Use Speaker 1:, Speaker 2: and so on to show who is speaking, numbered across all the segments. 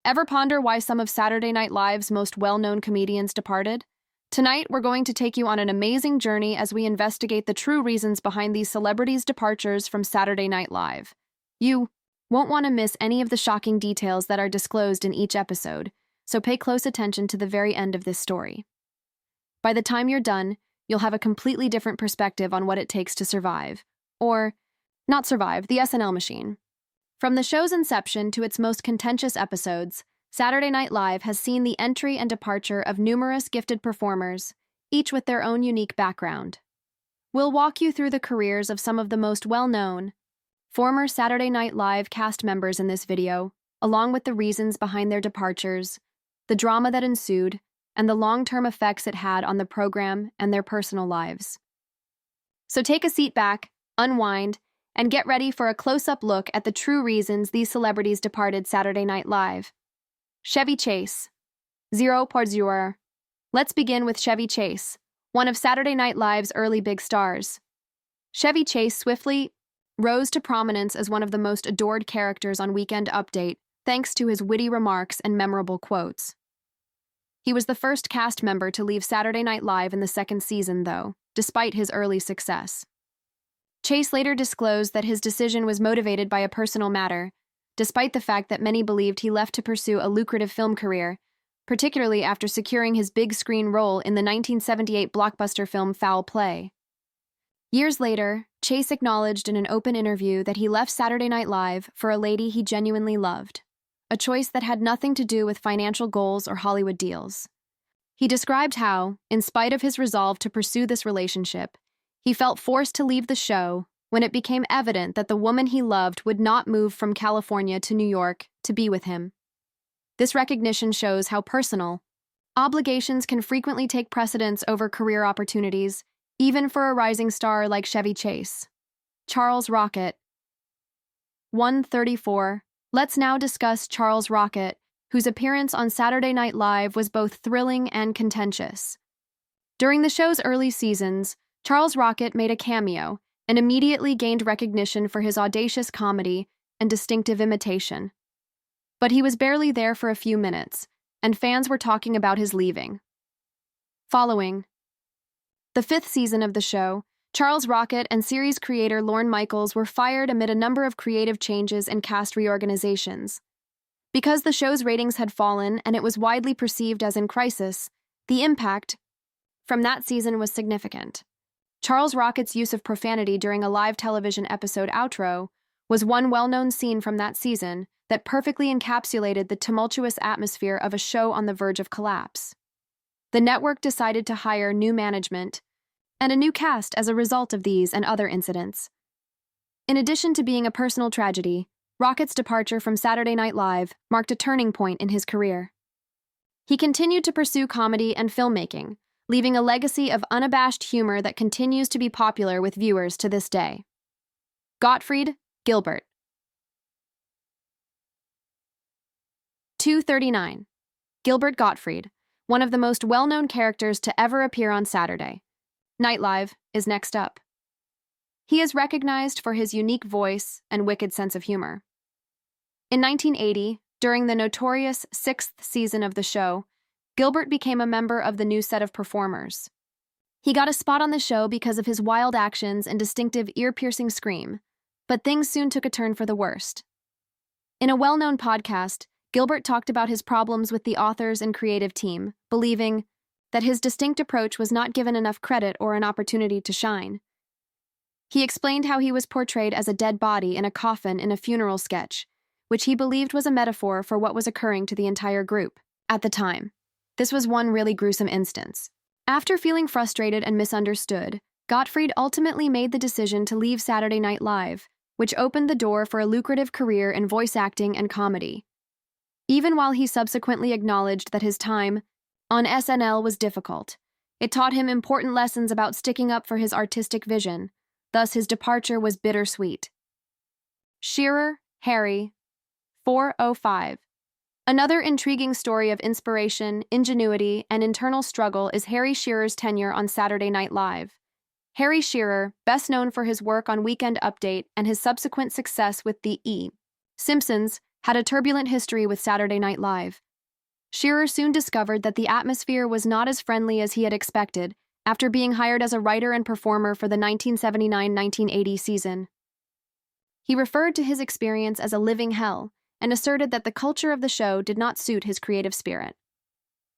Speaker 1: Ever ponder why some of Saturday Night Live's most well-known comedians departed? Tonight, we're going to take you on an amazing journey as we investigate the true reasons behind these celebrities' departures from Saturday Night Live. You won't want to miss any of the shocking details that are disclosed in each episode, so pay close attention to the very end of this story. By the time you're done, you'll have a completely different perspective on what it takes to survive, or not survive, the SNL machine. From the show's inception to its most contentious episodes, Saturday Night Live has seen the entry and departure of numerous gifted performers, each with their own unique background. We'll walk you through the careers of some of the most well-known former Saturday Night Live cast members in this video, along with the reasons behind their departures, the drama that ensued, and the long-term effects it had on the program and their personal lives. So take a seat back, unwind, and get ready for a close-up look at the true reasons these celebrities departed Saturday Night Live. Chevy Chase. 0.0. Let's begin with Chevy Chase, one of Saturday Night Live's early big stars. Chevy Chase swiftly rose to prominence as one of the most adored characters on Weekend Update, thanks to his witty remarks and memorable quotes. He was the first cast member to leave Saturday Night Live in the second season, though, despite his early success. Chase later disclosed that his decision was motivated by a personal matter, despite the fact that many believed he left to pursue a lucrative film career, particularly after securing his big-screen role in the 1978 blockbuster film Foul Play. Years later, Chase acknowledged in an open interview that he left Saturday Night Live for a lady he genuinely loved, a choice that had nothing to do with financial goals or Hollywood deals. He described how, in spite of his resolve to pursue this relationship, he felt forced to leave the show when it became evident that the woman he loved would not move from California to New York to be with him. This recognition shows how personal obligations can frequently take precedence over career opportunities, even for a rising star like Chevy Chase. Charles Rocket. 134. Let's now discuss Charles Rocket, whose appearance on Saturday Night Live was both thrilling and contentious. During the show's early seasons, Charles Rocket made a cameo and immediately gained recognition for his audacious comedy and distinctive imitation. But he was barely there for a few minutes, and fans were talking about his leaving. Following the fifth season of the show, Charles Rocket and series creator Lorne Michaels were fired amid a number of creative changes and cast reorganizations. Because the show's ratings had fallen and it was widely perceived as in crisis, the impact from that season was significant. Charles Rocket's use of profanity during a live television episode outro was one well-known scene from that season that perfectly encapsulated the tumultuous atmosphere of a show on the verge of collapse. The network decided to hire new management and a new cast as a result of these and other incidents. In addition to being a personal tragedy, Rocket's departure from Saturday Night Live marked a turning point in his career. He continued to pursue comedy and filmmaking, leaving a legacy of unabashed humor that continues to be popular with viewers to this day. Gottfried Gilbert. 239. Gilbert Gottfried, one of the most well-known characters to ever appear on Saturday Night Live, is next up. He is recognized for his unique voice and wicked sense of humor. In 1980, during the notorious sixth season of the show, Gilbert became a member of the new set of performers. He got a spot on the show because of his wild actions and distinctive ear-piercing scream, but things soon took a turn for the worst. In a well-known podcast, Gilbert talked about his problems with the authors and creative team, believing that his distinct approach was not given enough credit or an opportunity to shine. He explained how he was portrayed as a dead body in a coffin in a funeral sketch, which he believed was a metaphor for what was occurring to the entire group at the time. This was one really gruesome instance. After feeling frustrated and misunderstood, Gottfried ultimately made the decision to leave Saturday Night Live, which opened the door for a lucrative career in voice acting and comedy. Even while he subsequently acknowledged that his time on SNL was difficult, it taught him important lessons about sticking up for his artistic vision. Thus, his departure was bittersweet. Shearer, Harry. 405. Another intriguing story of inspiration, ingenuity, and internal struggle is Harry Shearer's tenure on Saturday Night Live. Harry Shearer, best known for his work on Weekend Update and his subsequent success with The Simpsons, had a turbulent history with Saturday Night Live. Shearer soon discovered that the atmosphere was not as friendly as he had expected after being hired as a writer and performer for the 1979-1980 season. He referred to his experience as a living hell and asserted that the culture of the show did not suit his creative spirit.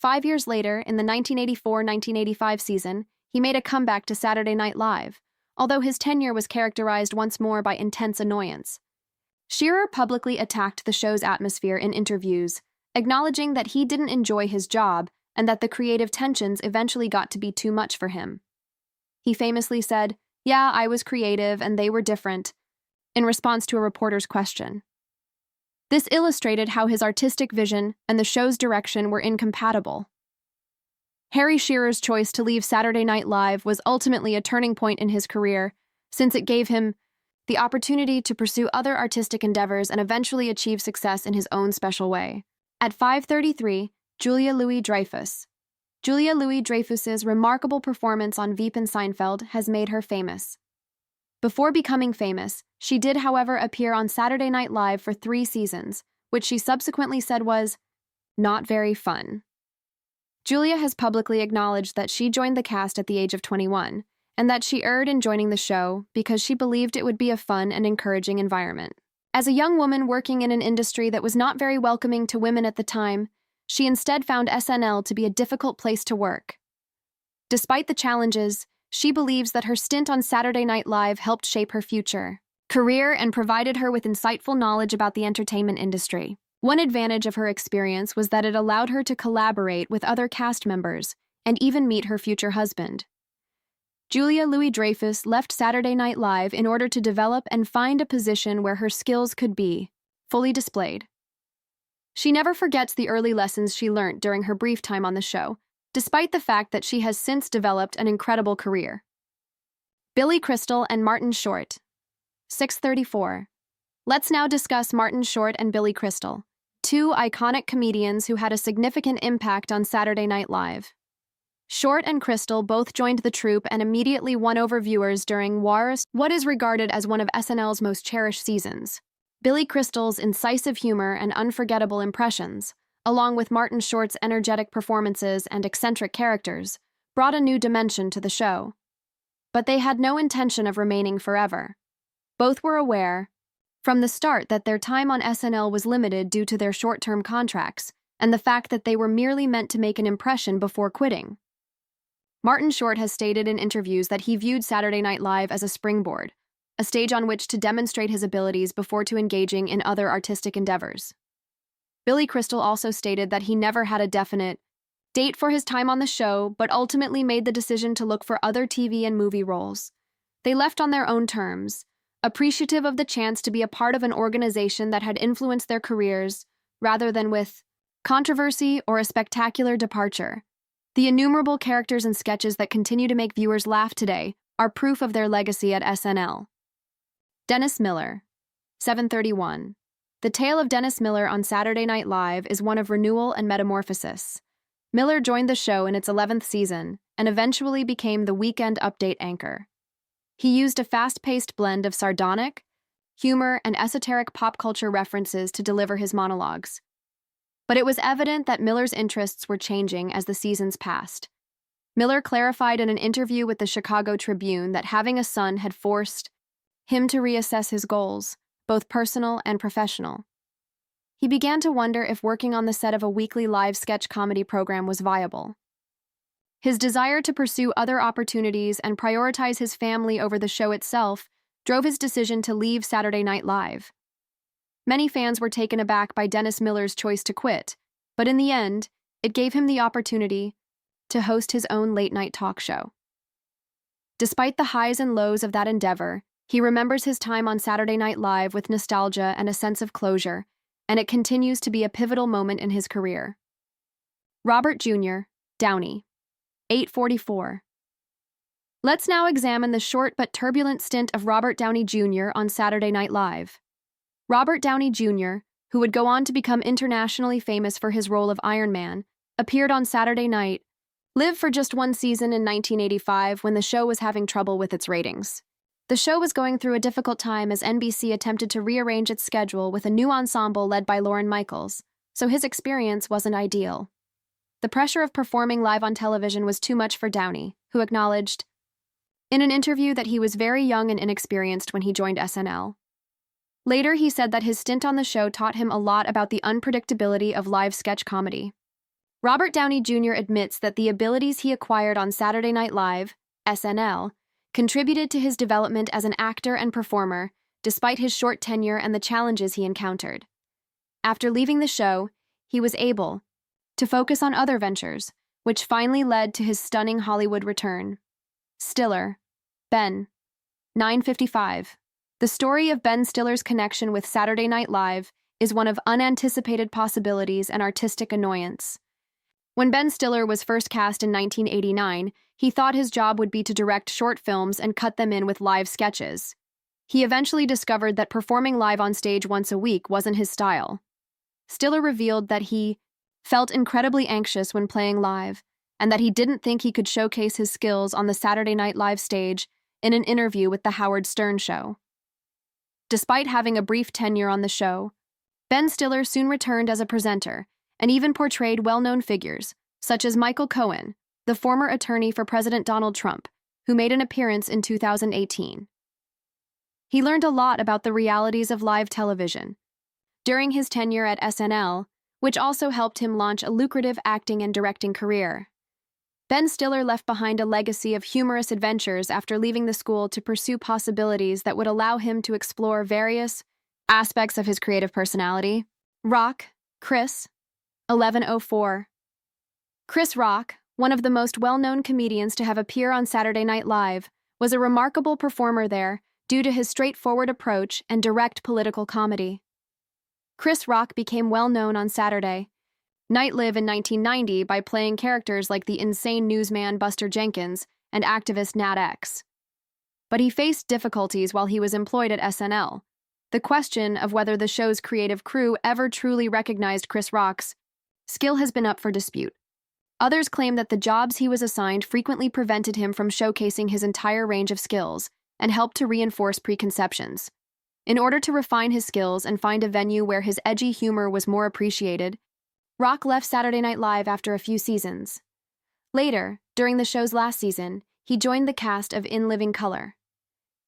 Speaker 1: 5 years later, in the 1984-1985 season, he made a comeback to Saturday Night Live, although his tenure was characterized once more by intense annoyance. Shearer publicly attacked the show's atmosphere in interviews, acknowledging that he didn't enjoy his job and that the creative tensions eventually got to be too much for him. He famously said, "Yeah, I was creative and they were different," in response to a reporter's question. This illustrated how his artistic vision and the show's direction were incompatible. Harry Shearer's choice to leave Saturday Night Live was ultimately a turning point in his career, since it gave him the opportunity to pursue other artistic endeavors and eventually achieve success in his own special way. At 5:33, Julia Louis-Dreyfus. Julia Louis-Dreyfus's remarkable performance on Veep and Seinfeld has made her famous. Before becoming famous, she did, however, appear on Saturday Night Live for 3 seasons, which she subsequently said was not very fun. Julia has publicly acknowledged that she joined the cast at the age of 21, and that she erred in joining the show because she believed it would be a fun and encouraging environment. As a young woman working in an industry that was not very welcoming to women at the time, she instead found SNL to be a difficult place to work. Despite the challenges, she believes that her stint on Saturday Night Live helped shape her future career and provided her with insightful knowledge about the entertainment industry. One advantage of her experience was that it allowed her to collaborate with other cast members and even meet her future husband. Julia Louis-Dreyfus left Saturday Night Live in order to develop and find a position where her skills could be fully displayed. She never forgets the early lessons she learned during her brief time on the show, despite the fact that she has since developed an incredible career. Billy Crystal and Martin Short. 6:34. Let's now discuss Martin Short and Billy Crystal, 2 iconic comedians who had a significant impact on Saturday Night Live. Short and Crystal both joined the troupe and immediately won over viewers during what is regarded as one of SNL's most cherished seasons. Billy Crystal's incisive humor and unforgettable impressions, along with Martin Short's energetic performances and eccentric characters, brought a new dimension to the show. But they had no intention of remaining forever. Both were aware, from the start, that their time on SNL was limited due to their short-term contracts and the fact that they were merely meant to make an impression before quitting. Martin Short has stated in interviews that he viewed Saturday Night Live as a springboard, a stage on which to demonstrate his abilities before engaging in other artistic endeavors. Billy Crystal also stated that he never had a definite date for his time on the show, but ultimately made the decision to look for other TV and movie roles. They left on their own terms, appreciative of the chance to be a part of an organization that had influenced their careers, rather than with controversy or a spectacular departure. The innumerable characters and sketches that continue to make viewers laugh today are proof of their legacy at SNL. Dennis Miller. 7:31. The tale of Dennis Miller on Saturday Night Live is one of renewal and metamorphosis. Miller joined the show in its 11th season and eventually became the Weekend Update anchor. He used a fast-paced blend of sardonic, humor, and esoteric pop culture references to deliver his monologues. But it was evident that Miller's interests were changing as the seasons passed. Miller clarified in an interview with the Chicago Tribune that having a son had forced him to reassess his goals, both personal and professional. He began to wonder if working on the set of a weekly live sketch comedy program was viable. His desire to pursue other opportunities and prioritize his family over the show itself drove his decision to leave Saturday Night Live. Many fans were taken aback by Dennis Miller's choice to quit, but in the end, it gave him the opportunity to host his own late-night talk show. Despite the highs and lows of that endeavor, he remembers his time on Saturday Night Live with nostalgia and a sense of closure, and it continues to be a pivotal moment in his career. Robert Jr. Downey. 8:44. Let's now examine the short but turbulent stint of Robert Downey Jr. on Saturday Night Live. Robert Downey Jr., who would go on to become internationally famous for his role of Iron Man, appeared on Saturday Night Live for just one season in 1985 when the show was having trouble with its ratings. The show was going through a difficult time as NBC attempted to rearrange its schedule with a new ensemble led by Lorne Michaels, so his experience wasn't ideal. The pressure of performing live on television was too much for Downey, who acknowledged in an interview that he was very young and inexperienced when he joined SNL. Later, he said that his stint on the show taught him a lot about the unpredictability of live sketch comedy. Robert Downey Jr. admits that the abilities he acquired on Saturday Night Live, SNL, contributed to his development as an actor and performer, despite his short tenure and the challenges he encountered. After leaving the show, he was able to focus on other ventures, which finally led to his stunning Hollywood return. Stiller, Ben, 9:55. The story of Ben Stiller's connection with Saturday Night Live is one of unanticipated possibilities and artistic annoyance. When Ben Stiller was first cast in 1989, he thought his job would be to direct short films and cut them in with live sketches. He eventually discovered that performing live on stage once a week wasn't his style. Stiller revealed that he felt incredibly anxious when playing live, and that he didn't think he could showcase his skills on the Saturday Night Live stage in an interview with The Howard Stern Show. Despite having a brief tenure on the show, Ben Stiller soon returned as a presenter and even portrayed well-known figures, such as Michael Cohen, the former attorney for President Donald Trump, who made an appearance in 2018. He learned a lot about the realities of live television during his tenure at SNL, which also helped him launch a lucrative acting and directing career. Ben Stiller left behind a legacy of humorous adventures after leaving the school to pursue possibilities that would allow him to explore various aspects of his creative personality. Rock, Chris, 11:04. Chris Rock, one of the most well-known comedians to have appeared on Saturday Night Live, was a remarkable performer there due to his straightforward approach and direct political comedy. Chris Rock became well-known on Saturday Night Live in 1990 by playing characters like the insane newsman Buster Jenkins and activist Nat X. But he faced difficulties while he was employed at SNL. The question of whether the show's creative crew ever truly recognized Chris Rock's skill has been up for dispute. Others claim that the jobs he was assigned frequently prevented him from showcasing his entire range of skills and helped to reinforce preconceptions. In order to refine his skills and find a venue where his edgy humor was more appreciated, Rock left Saturday Night Live after a few seasons. Later, during the show's last season, he joined the cast of In Living Color.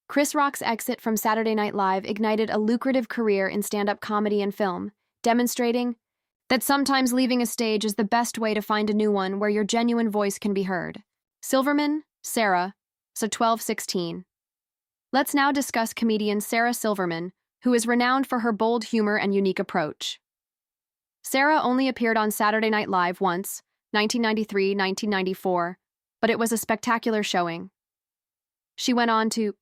Speaker 1: Chris Rock's exit from Saturday Night Live ignited a lucrative career in stand-up comedy and film, demonstrating that sometimes leaving a stage is the best way to find a new one where your genuine voice can be heard. Silverman, Sarah, so 12:16. Let's now discuss comedian Sarah Silverman, who is renowned for her bold humor and unique approach. Sarah only appeared on Saturday Night Live once, 1993-1994, but it was a spectacular showing. She went on to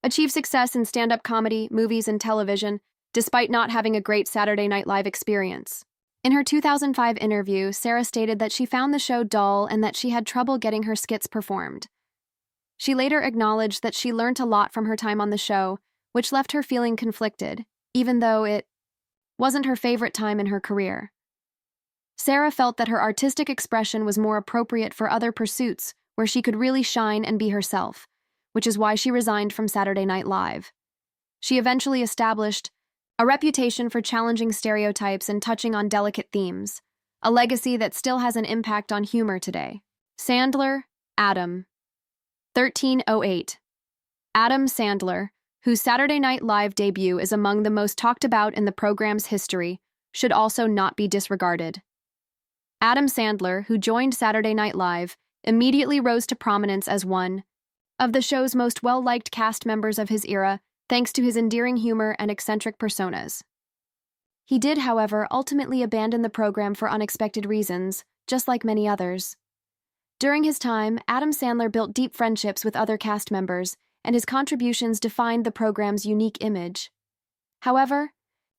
Speaker 1: achieve success in stand-up comedy, movies, and television, despite not having a great Saturday Night Live experience. In her 2005 interview, Sarah stated that she found the show dull and that she had trouble getting her skits performed. She later acknowledged that she learned a lot from her time on the show, which left her feeling conflicted, even though it wasn't her favorite time in her career. Sarah felt that her artistic expression was more appropriate for other pursuits where she could really shine and be herself, which is why she resigned from Saturday Night Live. She eventually established a reputation for challenging stereotypes and touching on delicate themes, a legacy that still has an impact on humor today. Sandler, Adam, 13:08. Adam Sandler, whose Saturday Night Live debut is among the most talked about in the program's history, should also not be disregarded. Adam Sandler, who joined Saturday Night Live, immediately rose to prominence as one of the show's most well-liked cast members of his era, thanks to his endearing humor and eccentric personas. He did, however, ultimately abandon the program for unexpected reasons, just like many others. During his time, Adam Sandler built deep friendships with other cast members, and his contributions defined the program's unique image. However,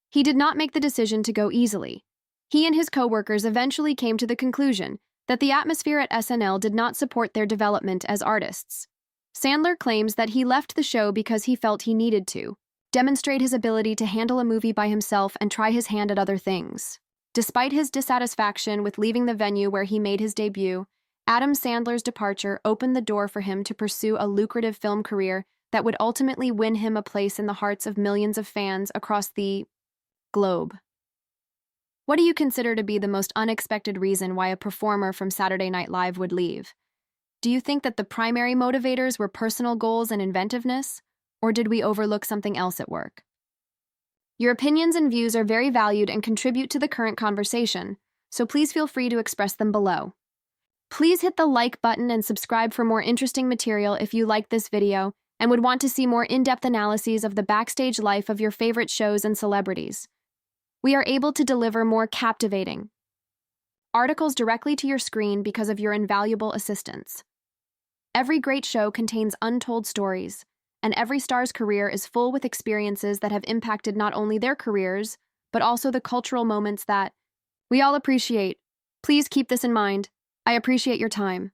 Speaker 1: he did not make the decision to go easily. He and his co-workers eventually came to the conclusion that the atmosphere at SNL did not support their development as artists. Sandler claims that he left the show because he felt he needed to demonstrate his ability to handle a movie by himself and try his hand at other things. Despite his dissatisfaction with leaving the venue where he made his debut, Adam Sandler's departure opened the door for him to pursue a lucrative film career that would ultimately win him a place in the hearts of millions of fans across the globe. What do you consider to be the most unexpected reason why a performer from Saturday Night Live would leave? Do you think that the primary motivators were personal goals and inventiveness, or did we overlook something else at work? Your opinions and views are very valued and contribute to the current conversation, so please feel free to express them below. Please hit the like button and subscribe for more interesting material if you liked this video and would want to see more in-depth analyses of the backstage life of your favorite shows and celebrities. We are able to deliver more captivating articles directly to your screen because of your invaluable assistance. Every great show contains untold stories, and every star's career is full with experiences that have impacted not only their careers, but also the cultural moments that we all appreciate. Please keep this in mind. I appreciate your time.